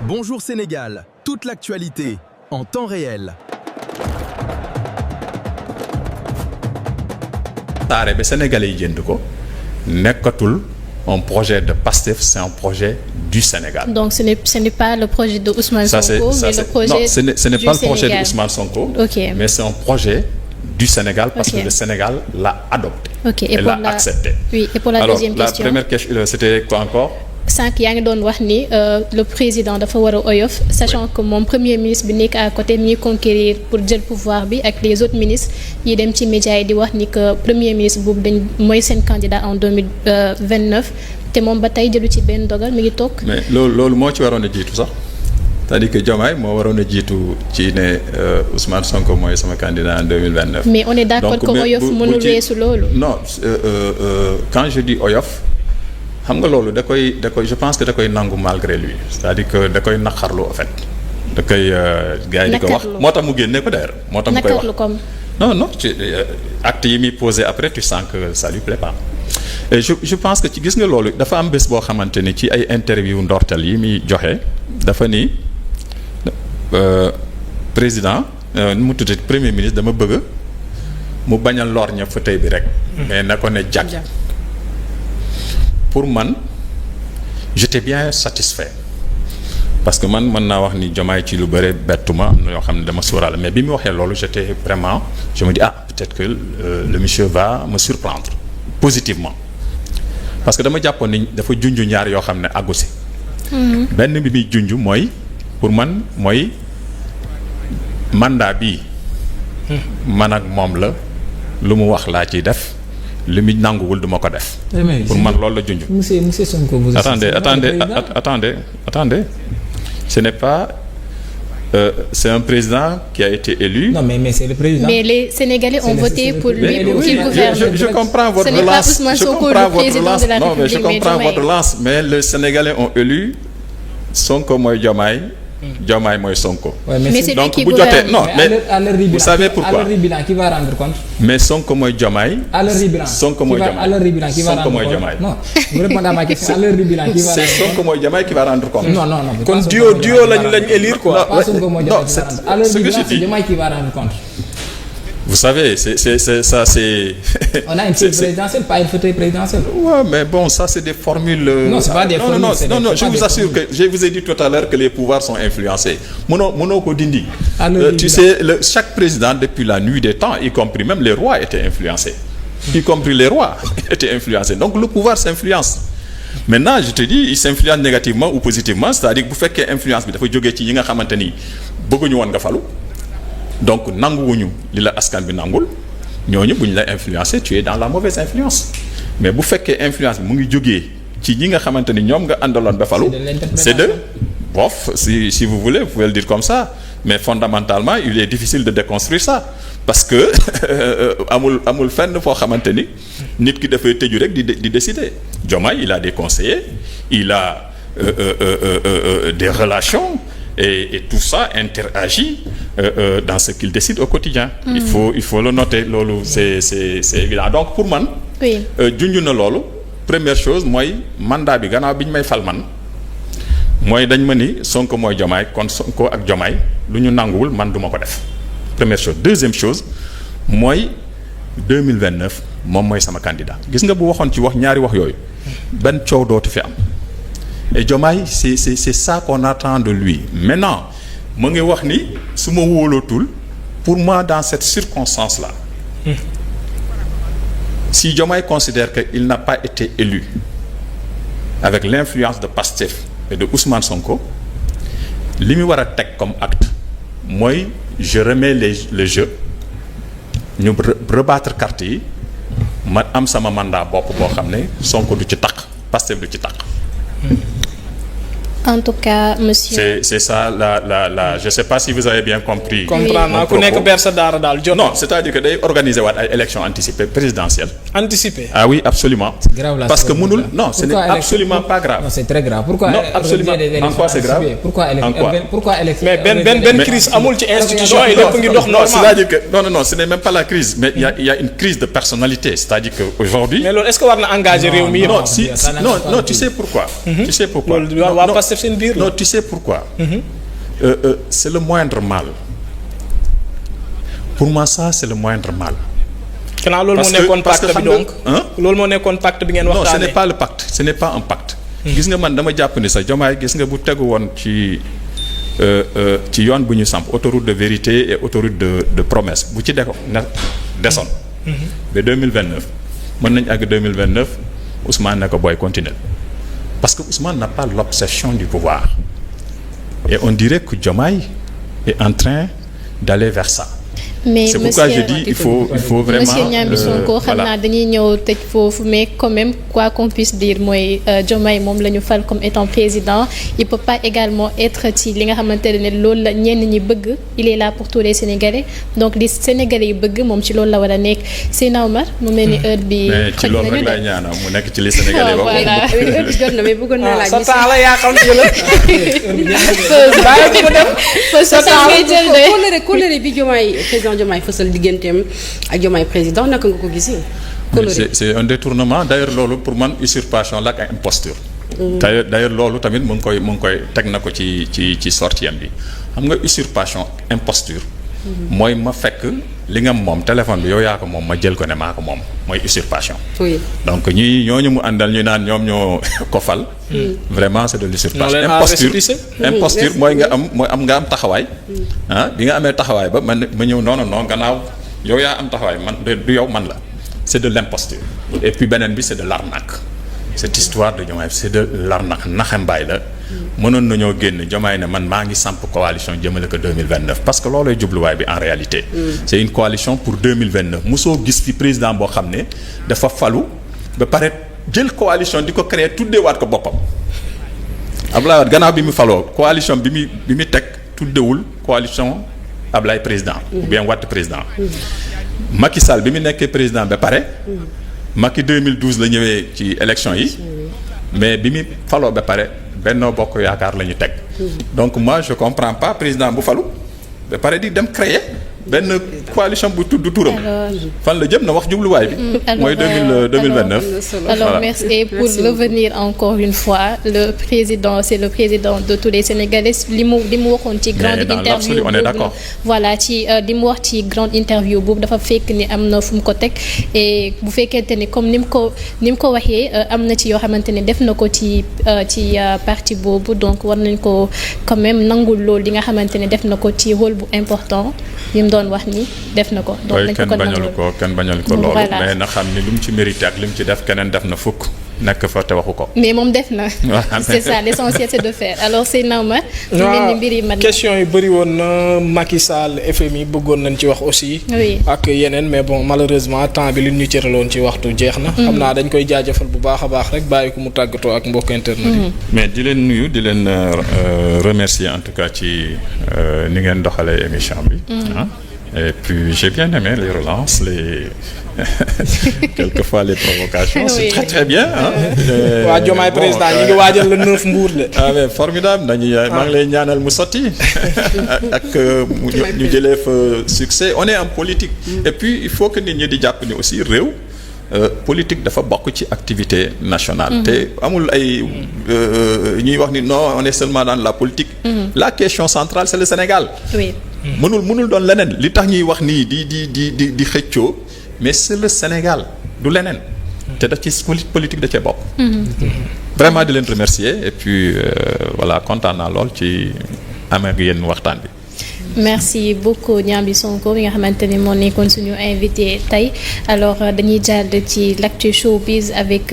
Bonjour Sénégal, toute l'actualité en temps réel. taare ba Sénégalais yi jënd ko nekkatul un projet de Pastef, c'est un projet du Sénégal. Donc ce n'est pas le projet de Ousmane Sonko, mais le projet non, ce n'est pas le projet de Sénégal. Ousmane Sonko, Okay. mais c'est un projet du Sénégal parce Okay. que le Sénégal l'a adopté. Ok, et et l'a accepté. Oui, et pour la Alors, deuxième question. la première question, c'était quoi encore? Sànq yaa ngi doon wax ni le président dafa war a oyof sachant que moom premier ministre bi nekk à côté mi ngi conquérir pour jël pouvoir bi ak les autres ministres yi dem ci médias yi di wax ni que premier ministre boobu dañ mooy seen candidat en 2029 te moom ba tey jëlu ci benn dogal mi ngi toog. Mais loolu moo ci waroon a jiitu sax c'est-à-dire que Diomaye moo waroon a jiitu ci ne Ousmane Sonko mooy sama candidat en 2029. mais on est d'accord que oyof mënul weesu loolu. non quand je dis oyof. xam nga loolu da koy je pense que da koy nangu malgré lui c'est-à-dire que da koy naqarlu en fait da koy gars yi di ko wax moo tax mu génne ko d'ailleurs moo tax mu koy wax naqarlu comme non acte yi muy posé après tu sens que ça lui plaît pas et je pense que ci gis nga loolu dafa am bés boo xamante ni ci ay interview ndorteel yi muy joxe dafa ni président nu mu tuddee premier ministre dama bëgg mu bañal lor ña fauteuil bi rek mais na ko ne jag pour man j'étais bien satisfait parce que man mën naa wax ni Diomaye ci lu bëre bettuma am na yoo xam ne dama sóoraale mais bi mu waxee loolu j'étais vraiment je me dis peut-être que le monsieur va me surprendre positivement parce que dama jàppoon ni dafa junj ñaar yoo xam ne àggu si benn bi muy junj mooy pour man mooy mandat bi man ak moom la lu mu wax laa ciy def li mu nanguwul du ma ko def. pour man loolu la junj. monsieur Sonko vous attendez ce n'est pas c'est un président qui a été élu. Non mais c'est le président. Mais les Sénégalais ont voté pour lui pour qu'il gouverne. Je comprends votre relance. Je comprends votre relance. Non mais je comprends votre relance mais les Sénégalais ont élu Sonko mooy Diomaye. Diomaye mooy Sonko. Ouais, mais c'est lui donc qui bu gouverne. jotee non mais vous savez pourquoi. À leur bilan qui va rendre compte. mais Sonko mooy Diomaye. À leur bilan Sonko mooy Diomaye. À leur bilan qui va Sonko rendre mooy compte. Diomaye. Non vous répondez à ma question. À leur bilan qui va c'est rendre Sonko mooy Diomaye qui va rendre compte. compte. Non kon duo lañ élire quoi. Pas Sonko mooy Diomaye qui va rendre. À leur ce que bilan je c'est dis. Diomaye qui va rendre compte. Vous savez c'est ça c'est. On a une feuille présidentielle, pas une fauteuil présidentiel. Ouais, mais bon, ça c'est des formules. Non, c'est pas des formules, c'est non, des- je vous assure que je vous ai dit tout à l'heure que les pouvoirs sont influencés. Mono ko dindi. Tu sais, chaque président depuis la nuit des temps, y compris même les rois étaient influencés. Y compris les rois étaient influencés. Donc le pouvoir s'influence. Maintenant, je te dis, il s'influence négativement ou positivement, c'est-à-dire que bu fekkee influence bi dafa jógee ci yi nga xamante ni bëgguñu woon nga falu. Donc nanguwuñu li la askan bi nangul ñooñu bu ñu la influencer tu es dans la mauvaise influence mais bu fekkee influence bi mu ngi jógee ci ñi nga xamante ni ñoom nga àndaloon ba falu c'est de bof si vous voulez vous pouvez le dire comme ça mais fondamentalement il est difficile de déconstruire ça parce que amul fenn foo xamante ni nit ki dafay tëju rek di décider Diomaye il a des conseillers il a des relations et tout ça interagit dans ce qu'il décide au quotidien. Il faut le noter loolu c'est évident donc pour man. Oui. junj na loolu première chose mooy mandat bi gannaaw bi ñu may fal man mooy dañ ma ni Sonko mooy Diomaye kon Sonko ak Diomaye lu ñu nanguwul man du ma ko def première chose deuxième chose mooy 2029 moom mooy sama candidat gis nga bu waxoon ci wax ñaari wax yooyu benn coow dootu fi am. Et Diomaye c'est ça qu'on attend de lui maintenant mu ngi wax ni su ma wóolootul pour moi dans cette circonstance là si Diomaye considère que il n'a pas été élu avec l'influence de Pastef et de Ousmane Sonko li mu war a teg comme acte mooy je remets le jeu ñu rebattre carte yi ma am sama mandat bopp boo xam ne Sonko du ci taq Pastef du ci taq. En tout cas, monsieur. C'est ça la je sais pas si vous avez bien compris. comprendre naa ku nekk ber sa daara daal jot. Non, c'est-à-dire que day organiser waat ay élections anticipées présidentielles. Anticiper. Ah oui, absolument. C'est grave là. Parce que mënul non, ce n'est absolument pas grave. Non, c'est très grave. Pourquoi Non, absolument. En quoi c'est grave? Pourquoi élection? mais benn crise amul ci institution yi lépp ngi dox Non, normal. c'est-à-dire que non, ce n'est même pas la crise, mais il y a une crise de personnalité, c'est-à-dire que aujourd'hui mais loolu est-ce que war na engager réew mi yëpp. non, tu sais pourquoi? Tu sais pourquoi? loolu waa Pastef Pastef seen biir la. Non, tu sais pourquoi. C'est le moindre mal. Pour moi ça c'est le moindre mal. Xanaa loolu moo nekkoon pacte bi donc. loolu moo nekkoon pacte bi ngeen waxtaanee. Non, ce n'est pas le pacte, ce n'est pas un pacte. gis nga man dama jàpp ni sax Diomaye gis nga bu tegu woon ci yoon bu ñu samp autoroute de vérité et autoroute de promesse bu ci desoon. ba 2029 mën nañ àgg 2029 Ousmane ne ko booy continuer parce que Ousmane n'a pas l'obsession du pouvoir et on dirait que Diomaye est en train d'aller vers ça. mais c'est pourquoi je dis il faut vraiment monsieur Niambi Sonko xam naa dañuy ñëw tëj foofu mais quand même quoi qu'on puisse dire mooy Diomaye moom la ñu fal comme étant président il peut pas également être ci li nga xamante ne loolu la ñenn ñi bëgg il est là pour tous les Sénégalais donc li Sénégalais yi bëgg moom ci loolu la war a nekk Seydina Omar mu mel ni heure bi mais ci loolu rek laay ñaanal mu nekk ci li Sénégalais wax voilà heure bi jot na mais bëggoon naa laaj sa temps la yaa xam ne kóllëre bi Diomaye fësal digganteem ak Diomaye président naka nga ko gisee. c'est un détournement d'ailleurs loolu pour man usurpation la ak imposture. d'ailleurs loolu tamit mu ngi koy teg na ko ci sortiem bi xam nga usurpation imposture. mooy ma fekk li nga moom téléphone bi yow yaa ko moom ma jël ko ne maa ko moom mooy usurpation. oui donc ñooñu mu àndal ñu naan ñoom ñoo ko fal. vraiment c'est de l'usurpation. imposture mooy nga am taxawaay. bi nga amee taxawaay ba ma ñëw non gannaaw yow yaa am taxawaay man du yow man la c'est de l'imposture. et puis beneen bi c'est de l'arnaque. cette histoire de Diomaye c'est de l'arnaque naxambaay la. mënoon nañoo génn Diomaye ne man maa ngi samp coalition jëmale ko 2029 parce que loolooy jubluwaay bi en réalité. c'est une coalition pour 2029 mosoo gis fi président boo xam ne dafa falu ba pare jël coalition di ko créer tuddeewaat ko boppam. Abdoulaye Wade gannaaw bi mu faloo coalition bi mu teg tuddewul coalition Abdoulaye président. ou bien Wade président. Macky Sall bi mu nekkee président ba pare. Macky 2012 la ñëwee ci élection yi. mais bi mu faloo ba pare. Benno Bokk Yaakaar la ñu teg donc moi je comprends pas président bu falu ba pare di dem créer benn coalition bu tudd turam fan la jëm na wax jubluwaay bi mooy 2029 alors merci et pour revenir encore une fois le président c'est le président de tous les Sénégalais li mu waxoon ci grande interview on est d'accord voilà ci li mu wax ci grande interview boobu dafa fekk ni am na fu mu ko teg et bu fekkente ni comme ni mu ko waxee am na ci yoo xamante ne def na ko ci parti boobu donc war nañ ko quand même nangul loolu li nga xamante ne def na ko ci rôle bu important yi mu doon wax ni def na ko. donc nañ ko kenn bañalu ko loolu. mais na xam ni lu mu ci mérité ak lu mu ci def keneen def na fukk nekk fa te waxu ko. mais moom def na. c'est ça l'essentiel c'est de faire alors c'est normal. waaw question yi bëri woon na Macky Sall FMI bëggoon nañ ci wax aussi. oui ak yeneen mais bon malheureusement temps bi li ñu cëraloon ci waxtu jeex na. xam naa dañ koy jaajëfal bu baax a baax rek bàyyi ko mu tàggatoo ak mbokk internet yi. mais di leen nuyu di leen remercier en tout cas ci ni ngeen doxalee émission bi. Et puis j'ai bien aimé les relances, quelquefois les provocations, c'est très très bien. waa Diomaye président ñu ngi waajal le 9 Mbour de. ah mais formidable maa ngi lay ñaanal mu sotti ak ñu jëlee fa succès on est en politique. Et puis il faut que nit ñi di jàpp ni aussi réew. politique dafa bokk ci activité nationale. te amul ay ñuy wax ni non on est seulement dans la politique. La question centrale c'est le Sénégal. oui. mënul doon leneen li tax ñuy wax nii di xëccoo mais c'est le Sénégal du leneen. te daf ci politique da cee bokk. vraiment di leen remercier et puis voilà kontaan naa lool ci am ak yéen waxtaan bi. merci beaucoup Niambi Sonko bi nga xamante ni moo nekkoon suñu invité tey alors dañuy jàll ci l'actu showbiz avec.